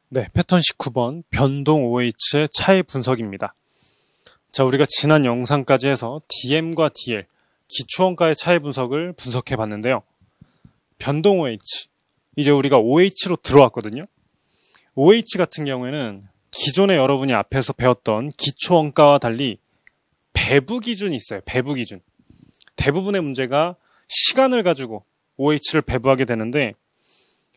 네, 패턴 19번 변동 OH의 차이 분석입니다. 자, 우리가 지난 영상까지 해서 DM과 DL, 기초원가의 차이 분석을 분석해 봤는데요. 변동 OH, 이제 우리가 OH로 들어왔거든요. OH 같은 경우에는 기존에 여러분이 앞에서 배웠던 기초원가와 달리 배부 기준이 있어요. 배부 기준. 대부분의 문제가 시간을 가지고 OH를 배부하게 되는데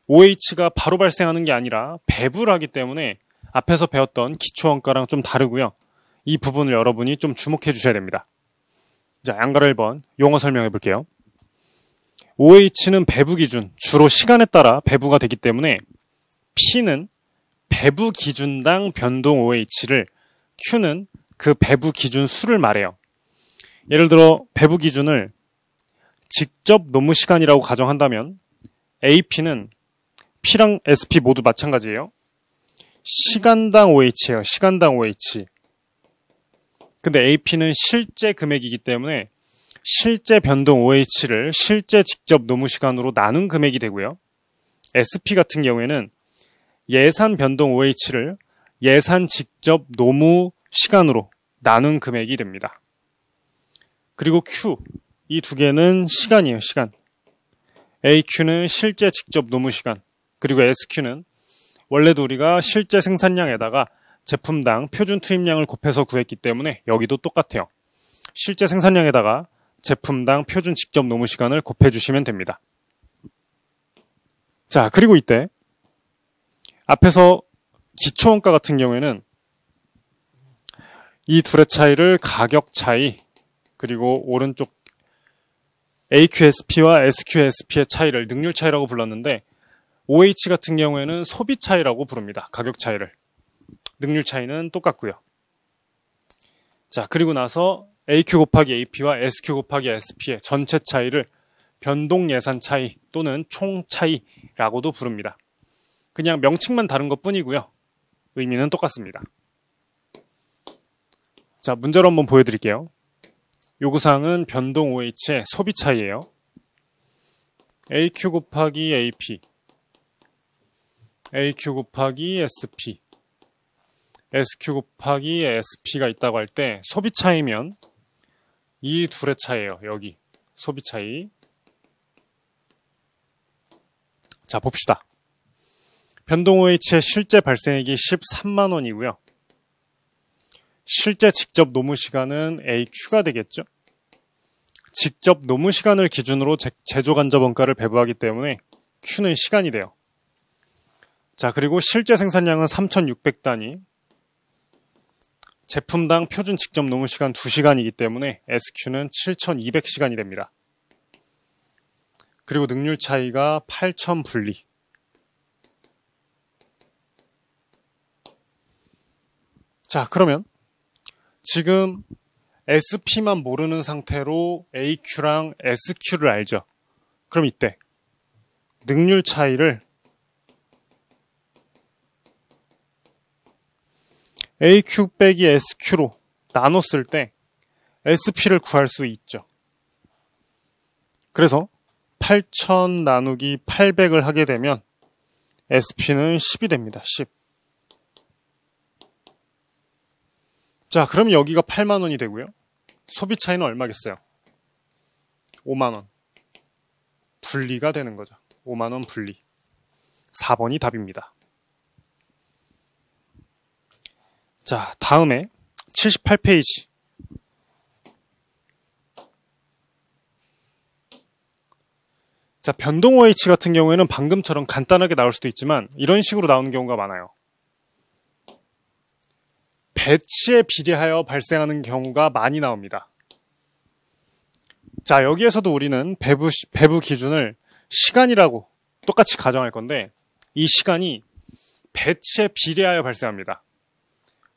OH가 바로 발생하는 게 아니라 배부를 하기 때문에 앞에서 배웠던 기초원가랑 좀 다르고요. 이 부분을 여러분이 좀 주목해 주셔야 됩니다. 자, 양가를 1번 용어 설명해 볼게요. OH는 배부 기준, 주로 시간에 따라 배부가 되기 때문에 P는 배부 기준당 변동 OH를, Q는 그 배부 기준 수를 말해요. 예를 들어 배부 기준을 직접 노무 시간이라고 가정한다면 AP는 P랑 SP 모두 마찬가지예요. 시간당 OH예요. 시간당 OH. 근데 AP는 실제 금액이기 때문에 실제 변동 OH를 실제 직접 노무 시간으로 나눈 금액이 되고요. SP 같은 경우에는 예산 변동 OH를 예산 직접 노무 시간으로 나눈 금액이 됩니다. 그리고 Q, 이 두 개는 시간이에요. 시간. AQ는 실제 직접 노무 시간. 그리고 SQ는 원래도 우리가 실제 생산량에다가 제품당 표준 투입량을 곱해서 구했기 때문에 여기도 똑같아요. 실제 생산량에다가 제품당 표준 직접 노무 시간을 곱해주시면 됩니다. 자, 그리고 이때 앞에서 기초원가 같은 경우에는 이 둘의 차이를 가격 차이, 그리고 오른쪽 AQSP와 SQSP의 차이를 능률 차이라고 불렀는데 OH 같은 경우에는 소비 차이라고 부릅니다. 가격 차이를. 능률 차이는 똑같고요. 자, 그리고 나서 AQ 곱하기 AP와 SQ 곱하기 SP의 전체 차이를 변동 예산 차이 또는 총 차이라고도 부릅니다. 그냥 명칭만 다른 것 뿐이고요. 의미는 똑같습니다. 자, 문제로 한번 보여드릴게요. 요구사항은 변동 OH의 소비 차이예요. AQ 곱하기 AP, AQ 곱하기 SP, SQ 곱하기 SP가 있다고 할 때 소비 차이면 이 둘의 차이예요. 여기 소비 차이. 자, 봅시다. 변동 OH의 실제 발생액이 13만 원이고요. 실제 직접 노무 시간은 AQ가 되겠죠. 직접 노무 시간을 기준으로 제조 간접 원가를 배부하기 때문에 Q는 시간이 돼요. 자, 그리고 실제 생산량은 3,600단위. 제품당 표준 직접 노무 시간 2시간이기 때문에 SQ는 7,200시간이 됩니다. 그리고 능률 차이가 8,000분리. 자, 그러면 지금 SP만 모르는 상태로 AQ랑 SQ를 알죠. 그럼 이때 능률 차이를 AQ 빼기 SQ로 나눴을 때 SP를 구할 수 있죠. 그래서 8,000 나누기 800을 하게 되면 SP는 10이 됩니다. 10. 자, 그럼 여기가 8만 원이 되고요. 소비 차이는 얼마겠어요? 5만 원. 분리가 되는 거죠. 5만 원 분리. 4번이 답입니다. 자, 다음에 78페이지. 자, 변동 OH 같은 경우에는 방금처럼 간단하게 나올 수도 있지만 이런 식으로 나오는 경우가 많아요. 배치에 비례하여 발생하는 경우가 많이 나옵니다. 자, 여기에서도 우리는 배부 기준을 시간이라고 똑같이 가정할 건데 이 시간이 배치에 비례하여 발생합니다.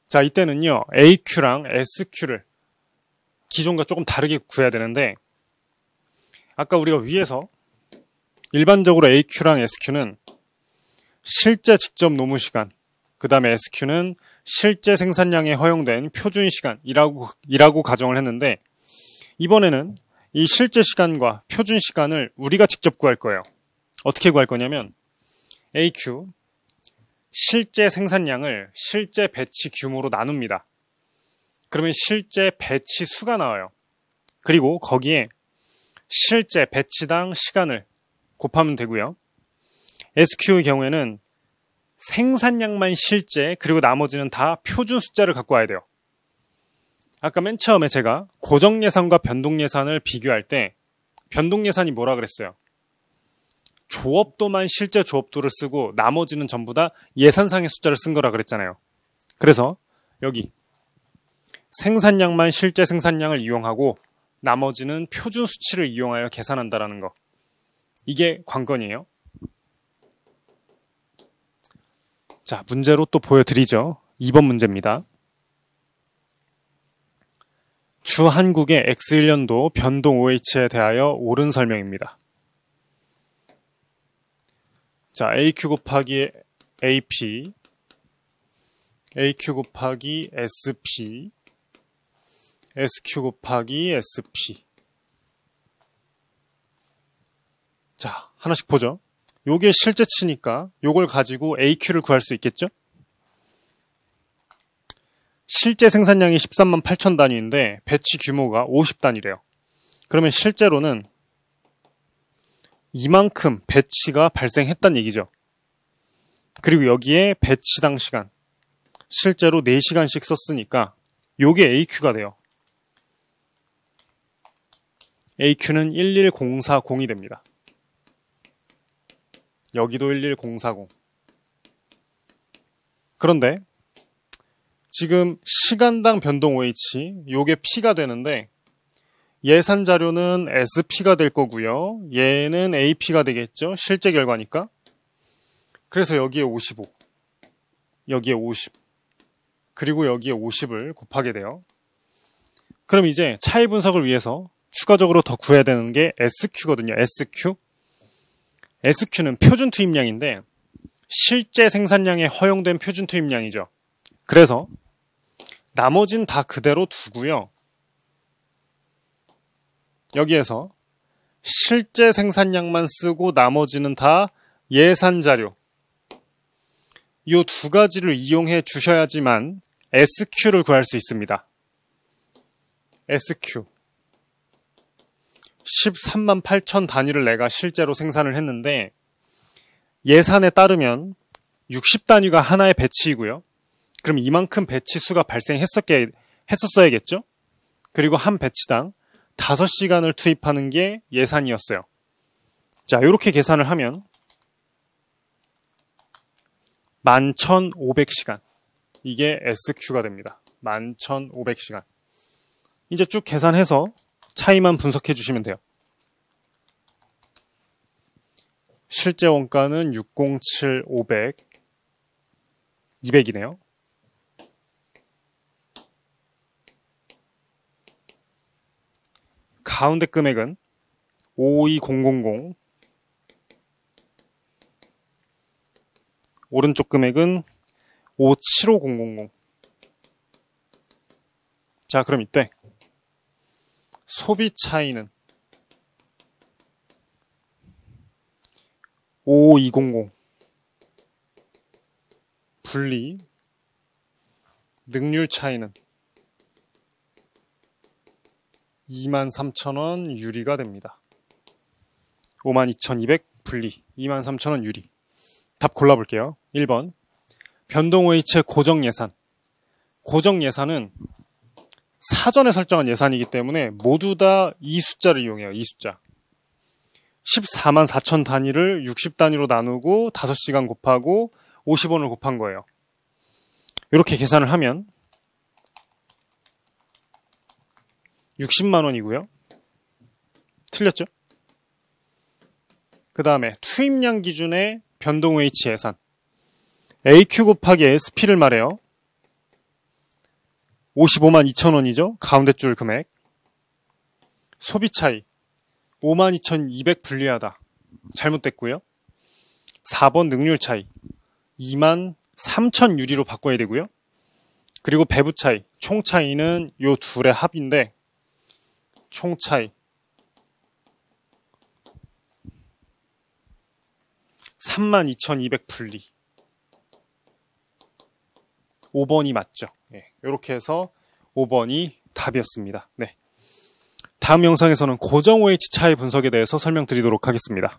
자, 이때는요, AQ랑 SQ를 기존과 조금 다르게 구해야 되는데 아까 우리가 위에서 일반적으로 AQ랑 SQ는 실제 직접 노무 시간, 그 다음에 SQ는 실제 생산량에 허용된 표준 시간이라고 가정을 했는데 이번에는 이 실제 시간과 표준 시간을 우리가 직접 구할 거예요. 어떻게 구할 거냐면 AQ, 실제 생산량을 실제 배치 규모로 나눕니다. 그러면 실제 배치 수가 나와요. 그리고 거기에 실제 배치당 시간을 곱하면 되고요. SQ의 경우에는 생산량만 실제, 그리고 나머지는 다 표준 숫자를 갖고 와야 돼요. 아까 맨 처음에 제가 고정예산과 변동예산을 비교할 때 변동예산이 뭐라 그랬어요? 조업도만 실제 조업도를 쓰고 나머지는 전부 다 예산상의 숫자를 쓴 거라 그랬잖아요. 그래서 여기 생산량만 실제 생산량을 이용하고 나머지는 표준 수치를 이용하여 계산한다라는 거. 이게 관건이에요. 자, 문제로 또 보여드리죠. 2번 문제입니다. 주 한국의 X1년도 변동 OH에 대하여 옳은 설명입니다. 자, AQ 곱하기 AP, AQ 곱하기 SP, SQ 곱하기 SP. 자, 하나씩 보죠. 요게 실제치니까 요걸 가지고 AQ를 구할 수 있겠죠? 실제 생산량이 13만 8천 단위인데 배치 규모가 50단위래요. 그러면 실제로는 이만큼 배치가 발생했단 얘기죠. 그리고 여기에 배치당 시간, 실제로 4시간씩 썼으니까 요게 AQ가 돼요. AQ는 11040이 됩니다. 여기도 11040. 그런데 지금 시간당 변동 OH, 요게 P가 되는데 예산 자료는 SP가 될 거고요. 얘는 AP가 되겠죠. 실제 결과니까. 그래서 여기에 55, 여기에 50, 그리고 여기에 50을 곱하게 돼요. 그럼 이제 차이 분석을 위해서 추가적으로 더 구해야 되는 게 SQ거든요. SQ. SQ는 표준 투입량인데 실제 생산량에 허용된 표준 투입량이죠. 그래서 나머지는 다 그대로 두고요. 여기에서 실제 생산량만 쓰고 나머지는 다 예산 자료. 이 두 가지를 이용해 주셔야지만 SQ를 구할 수 있습니다. SQ. 13만 8천 단위를 내가 실제로 생산을 했는데 예산에 따르면 60단위가 하나의 배치이고요. 그럼 이만큼 배치 수가 발생했었어야겠죠? 그리고 한 배치당 5시간을 투입하는 게 예산이었어요. 자, 이렇게 계산을 하면 11,500시간. 이게 SQ가 됩니다. 11,500시간. 이제 쭉 계산해서 차이만 분석해 주시면 돼요. 실제 원가는 607, 500, 200이네요. 가운데 금액은 52000, 오른쪽 금액은 575000. 자, 그럼 이때 소비 차이는 5500 분리 능률 차이는 23,000원 유리가 됩니다. 52,200 분리 23,000원 유리. 답 골라볼게요. 1번 변동 OH의 고정 예산. 고정 예산은 사전에 설정한 예산이기 때문에 모두 다 이 숫자를 이용해요. 이 숫자. 14만 4천 단위를 60단위로 나누고 5시간 곱하고 50원을 곱한 거예요. 이렇게 계산을 하면 60만 원이고요. 틀렸죠? 그 다음에 투입량 기준의 변동 OH 예산. AQ 곱하기 SP를 말해요. 55만 2천 원이죠. 가운데 줄 금액. 소비 차이 52,200 분리하다. 잘못됐고요. 4번 능률 차이 2만 3천 유리로 바꿔야 되고요. 그리고 배부 차이, 총 차이는 요 둘의 합인데 총 차이 32,200 분리. 5번이 맞죠. 이렇게 해서 5번이 답이었습니다. 네. 다음 영상에서는 고정 OH 차이 분석에 대해서 설명드리도록 하겠습니다.